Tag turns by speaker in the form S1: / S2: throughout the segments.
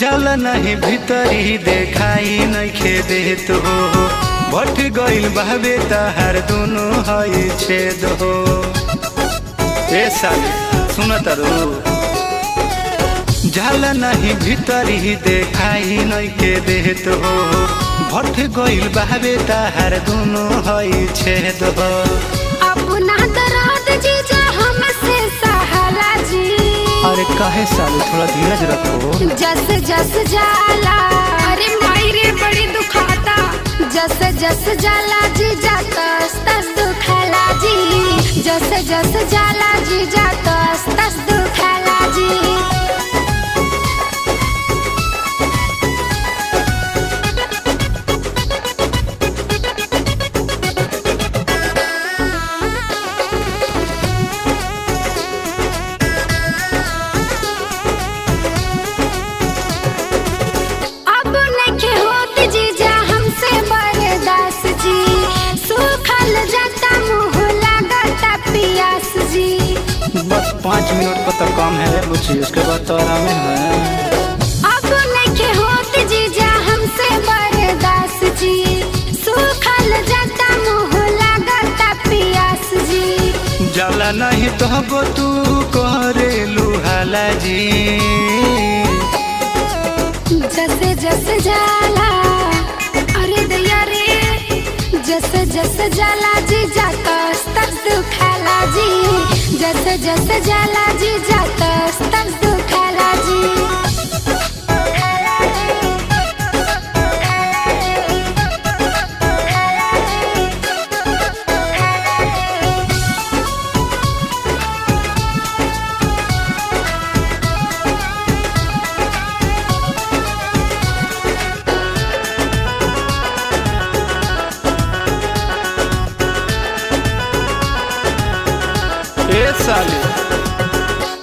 S1: जल नहीं भीतरी देखाई नइखे देत हो, भट गइल बहबे तहार दुनु हई छेद हो। ए साली सुन तारू, जल नहीं भीतरी देखाई नइखे देत हो, भट गइल बहबे तहार दुनु हई छेद हो।
S2: अपना दर्द जीजा हमसे सहाला जी।
S1: अरे काहे साली थोड़ा धीरज रखो।
S2: जस जस जाला, अरे मायरे बड़ी दुखाता। जस जस जाला जीजा तस तस दुखाला जी। जस जस जाला जीजा तस तस दुखाला जी।
S1: बस 5 मिनट का तो काम है बुची, उसके बाद तो आराम है।
S2: अब नहीं होती जीजा हमसे बर्दाश्त जी। सूखल जाता मुँह लागता पियास जी।
S1: जाला नहीं तो गो तू करे लुहाला जी।
S2: जैसे जैसे जाला, अरे दया रे। जैसे जैसे जाला जीजा तस तस दुखाला जी। जैसे जैसे जाला जीजा तस तस दुखाला जी।
S1: ए साली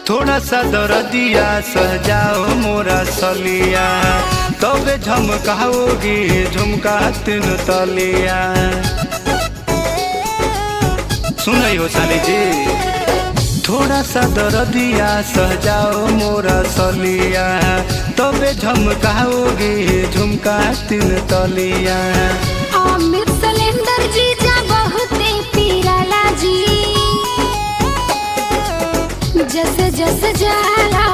S1: थोड़ा सा दर्दिया सहजाओ मोरा सलिया, तबे झमकाओगी झुमका तीन तलिया। सुनई हो साली जी, थोड़ा सा दर्दिया सहजाओ मोरा सलिया, तबे झमकाओगी झुमका तीन तलिया।
S2: अमित सिलेंडर जीजा बहुते पीराला जी। जैसे जैसे जाला,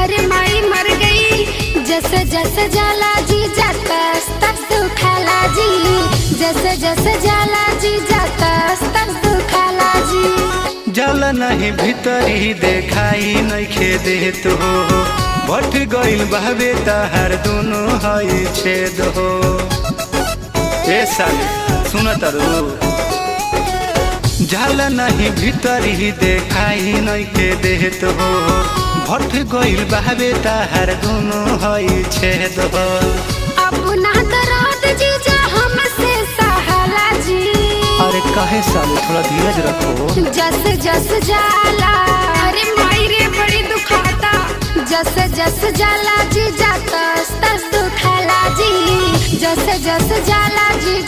S2: अरे माई मर गई। जैसे जैसे जाला जीजा तस तस दुखाला जी। जैसे जैसे जाला जीजा तस तस दुखाला जी।
S1: जल नहीं भीतरी देखाई नइखे देत हो, भट गइल बहबे तहार दुनु हई छेद हो। ए साली सुन तारू, जल नहीं भीतरी देखाई नइखे देत हो, भट गइल बहबे तहार दुनु हई छेद हो।
S2: अपना दर्द जीजा हमसे सहाला जी।
S1: अरे काहे साली थोड़ा धीरज रखो।
S2: जस जस जाला, अरे मायरे बड़ी दुखाता। जस जस जाला जीजा तस तस दुखाला जी। जस जस जाला जी।